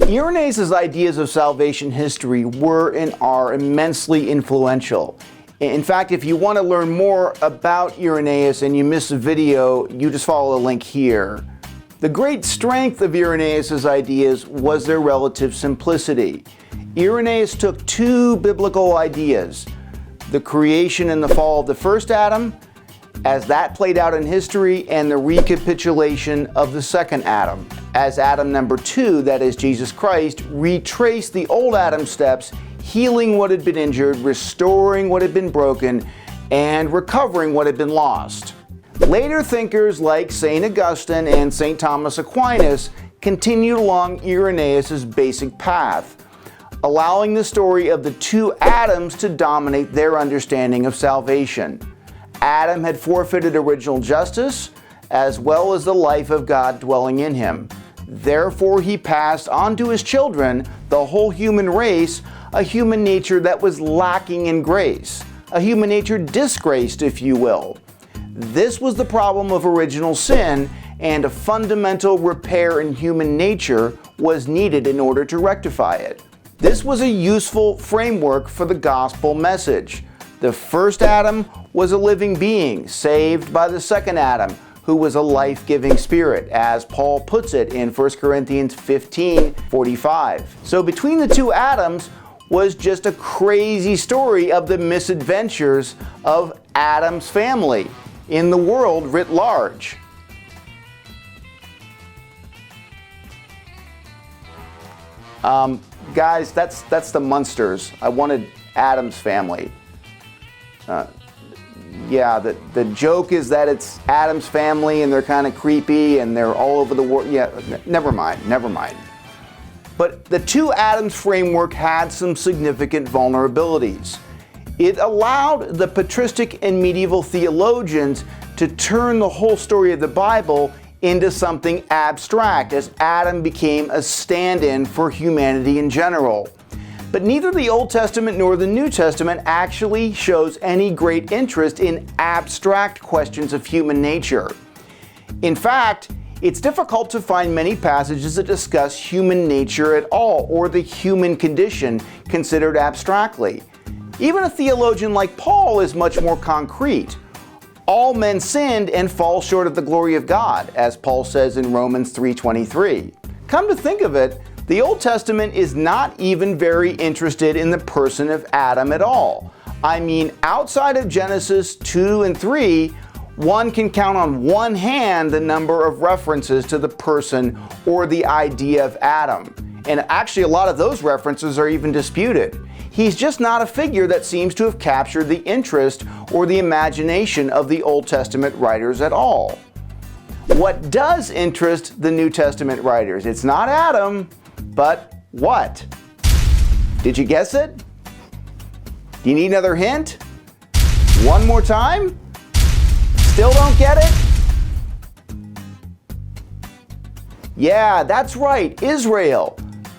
Irenaeus' ideas of salvation history were and are immensely influential. In fact, if you want to learn more about Irenaeus and you miss a video, you just follow the link here. The great strength of Irenaeus' ideas was their relative simplicity. Irenaeus took two biblical ideas, the creation and the fall of the first Adam, as that played out in history, and the recapitulation of the second Adam, as Adam number 2, that is Jesus Christ, retraced the old Adam steps, healing what had been injured, restoring what had been broken, and recovering what had been lost. Later thinkers like St. Augustine and St. Thomas Aquinas continued along Irenaeus' basic path, allowing the story of the two Adams to dominate their understanding of salvation. Adam had forfeited original justice, as well as the life of God dwelling in him. Therefore, he passed on to his children, the whole human race, a human nature that was lacking in grace, a human nature disgraced, if you will. This was the problem of original sin, and a fundamental repair in human nature was needed in order to rectify it. This was a useful framework for the gospel message. The first Adam was a living being, saved by the second Adam, who was a life-giving spirit, as Paul puts it in 1 Corinthians 15:45. So between the two Adams was just a crazy story of the misadventures of Adam's family in the world writ large. Guys, that's the Munsters. I wanted Adam's family. Yeah, the joke is that it's Adam's family and they're kind of creepy and they're all over the world. Yeah, never mind. But the two Adams framework had some significant vulnerabilities. It allowed the patristic and medieval theologians to turn the whole story of the Bible into something abstract, as Adam became a stand-in for humanity in general. But neither the Old Testament nor the New Testament actually shows any great interest in abstract questions of human nature. In fact, it's difficult to find many passages that discuss human nature at all, or the human condition considered abstractly. Even a theologian like Paul is much more concrete. All men sinned and fall short of the glory of God, as Paul says in Romans 3:23. Come to think of it, the Old Testament is not even very interested in the person of Adam at all. I mean, outside of Genesis 2 and 3, one can count on one hand the number of references to the person or the idea of Adam. And actually, a lot of those references are even disputed. He's just not a figure that seems to have captured the interest or the imagination of the Old Testament writers at all. What does interest the New Testament writers? It's not Adam, but what? Did you guess it? Do you need another hint? One more time? Still don't get it? Yeah, that's right, Israel.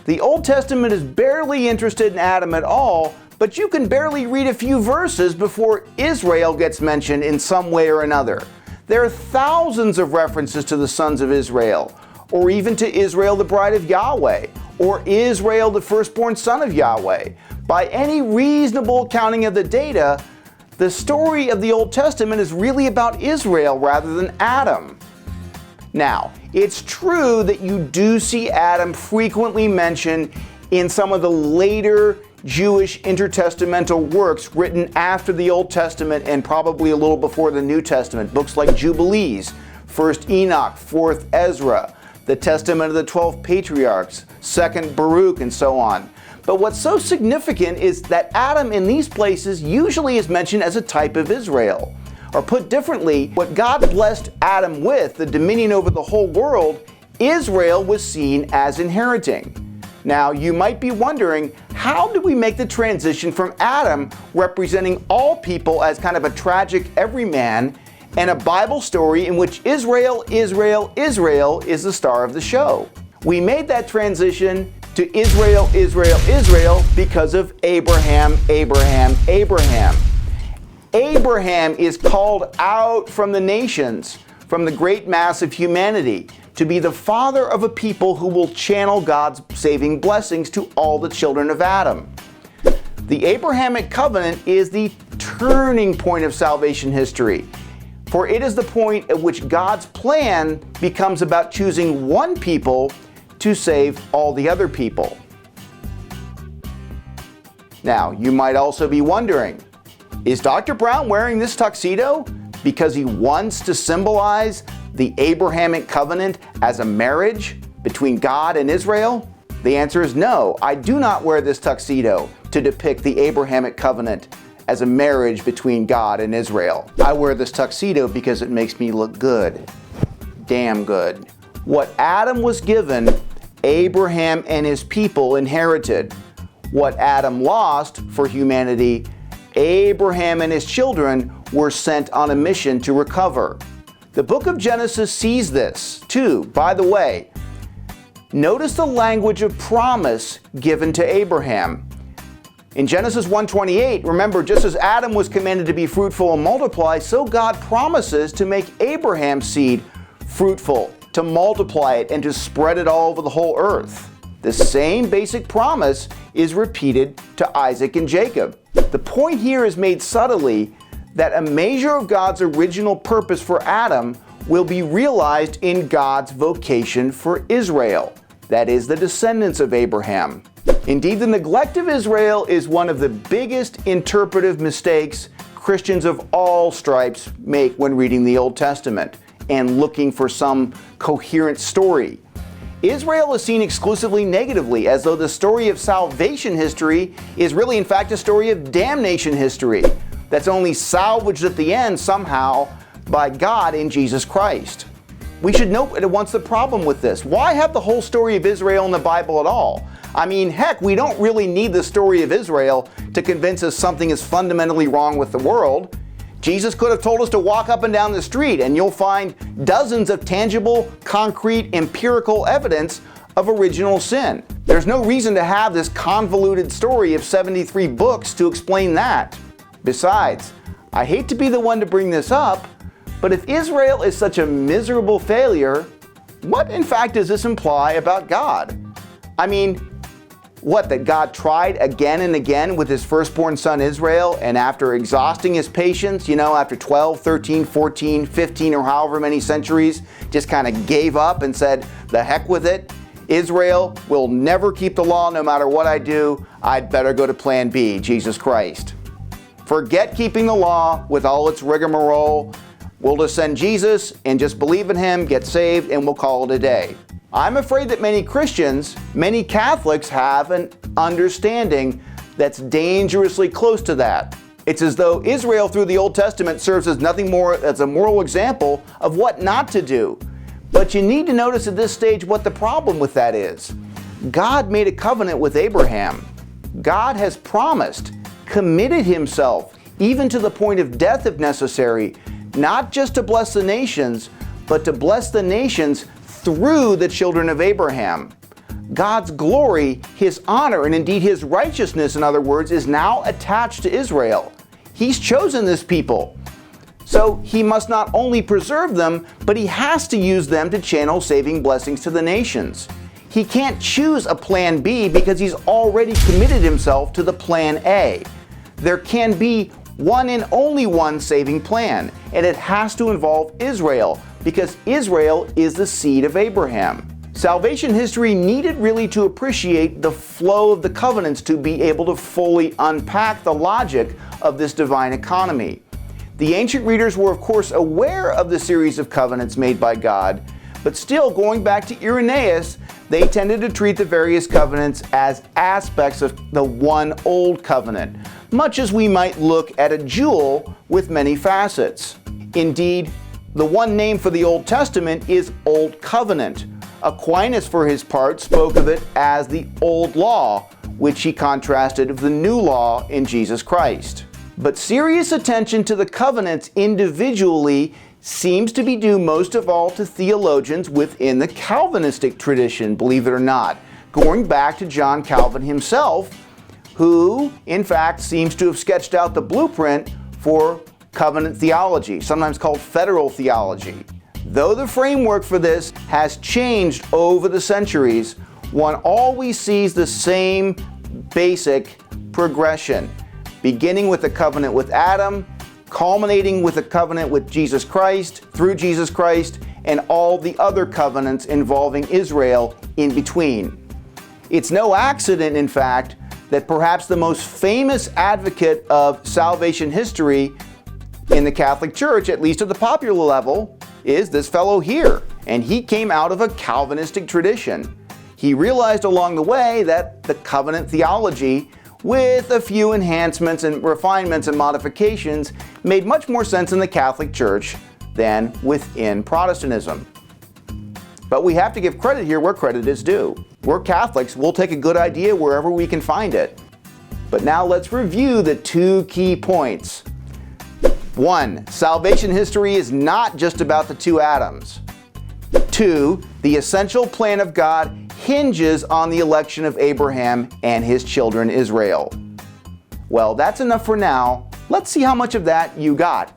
The Old Testament is barely interested in Adam at all, but you can barely read a few verses before Israel gets mentioned in some way or another. There are thousands of references to the sons of Israel, or even to Israel, the bride of Yahweh, or Israel, the firstborn son of Yahweh. By any reasonable accounting of the data, the story of the Old Testament is really about Israel rather than Adam. Now, it's true that you do see Adam frequently mentioned in some of the later Jewish intertestamental works written after the Old Testament and probably a little before the New Testament. Books like Jubilees, 1st Enoch, 4th Ezra, the Testament of the 12 Patriarchs, 2nd Baruch, and so on. But what's so significant is that Adam in these places usually is mentioned as a type of Israel. Or put differently, what God blessed Adam with, the dominion over the whole world, Israel was seen as inheriting. Now, you might be wondering, how do we make the transition from Adam representing all people as kind of a tragic everyman and a Bible story in which Israel, Israel, Israel is the star of the show? We made that transition to Israel, Israel, Israel because of Abraham, Abraham, Abraham. Abraham is called out from the nations, from the great mass of humanity, to be the father of a people who will channel God's saving blessings to all the children of Adam. The Abrahamic Covenant is the turning point of salvation history, for it is the point at which God's plan becomes about choosing one people to save all the other people. Now, you might also be wondering, is Dr. Brown wearing this tuxedo because he wants to symbolize the Abrahamic Covenant as a marriage between God and Israel? The answer is no. I do not wear this tuxedo to depict the Abrahamic Covenant as a marriage between God and Israel. I wear this tuxedo because it makes me look good. Damn good. What Adam was given, Abraham and his people inherited. What Adam lost for humanity, Abraham and his children were sent on a mission to recover. The book of Genesis sees this too, by the way. Notice the language of promise given to Abraham. In Genesis 1:28, remember, just as Adam was commanded to be fruitful and multiply, so God promises to make Abraham's seed fruitful, to multiply it, and to spread it all over the whole earth. The same basic promise is repeated to Isaac and Jacob. The point here is made subtly that a measure of God's original purpose for Adam will be realized in God's vocation for Israel, that is, the descendants of Abraham. Indeed, the neglect of Israel is one of the biggest interpretive mistakes Christians of all stripes make when reading the Old Testament and looking for some coherent story. Israel is seen exclusively negatively, as though the story of salvation history is really in fact a story of damnation history that's only salvaged at the end somehow by God in Jesus Christ. We should note at once the problem with this. Why have the whole story of Israel in the Bible at all? I mean, heck, we don't really need the story of Israel to convince us something is fundamentally wrong with the world. Jesus could have told us to walk up and down the street and you'll find dozens of tangible, concrete, empirical evidence of original sin. There's no reason to have this convoluted story of 73 books to explain that. Besides, I hate to be the one to bring this up, but if Israel is such a miserable failure, what in fact does this imply about God? I mean, what, that God tried again and again with his firstborn son Israel, and after exhausting his patience, after 12, 13, 14, 15, or however many centuries, just kind of gave up and said, the heck with it. Israel will never keep the law no matter what I do. I'd better go to plan B, Jesus Christ. Forget keeping the law with all its rigmarole. We'll just send Jesus and just believe in him, get saved, and we'll call it a day. I'm afraid that many Christians, many Catholics have an understanding that's dangerously close to that. It's as though Israel through the Old Testament serves as nothing more as a moral example of what not to do. But you need to notice at this stage what the problem with that is. God made a covenant with Abraham. God has promised, committed himself, even to the point of death if necessary, not just to bless the nations, but to bless the nations through the children of Abraham. God's glory, his honor, and indeed his righteousness, in other words, is now attached to Israel. He's chosen this people. So he must not only preserve them, but he has to use them to channel saving blessings to the nations. He can't choose a plan B because he's already committed himself to the plan A. There can be one and only one saving plan, and it has to involve Israel, because Israel is the seed of Abraham. Salvation history needed really to appreciate the flow of the covenants to be able to fully unpack the logic of this divine economy. The ancient readers were of course aware of the series of covenants made by God, but still, going back to Irenaeus, they tended to treat the various covenants as aspects of the one old covenant, much as we might look at a jewel with many facets. Indeed, the one name for the Old Testament is Old Covenant. Aquinas, for his part, spoke of it as the Old Law, which he contrasted with the New Law in Jesus Christ. But serious attention to the covenants individually seems to be due most of all to theologians within the Calvinistic tradition, believe it or not, going back to John Calvin himself, who, in fact, seems to have sketched out the blueprint for covenant theology, sometimes called federal theology. Though the framework for this has changed over the centuries, one always sees the same basic progression, beginning with the covenant with Adam, culminating with the covenant with Jesus Christ, through Jesus Christ, and all the other covenants involving Israel in between. It's no accident, in fact, that perhaps the most famous advocate of salvation history in the Catholic Church, at least at the popular level, is this fellow here. And he came out of a Calvinistic tradition. He realized along the way that the covenant theology, with a few enhancements and refinements and modifications, made much more sense in the Catholic Church than within Protestantism. But we have to give credit here where credit is due. We're Catholics, we'll take a good idea wherever we can find it. But now let's review the two key points. 1. Salvation history is not just about the two Adams. 2. The essential plan of God hinges on the election of Abraham and his children Israel. Well, that's enough for now. Let's see how much of that you got.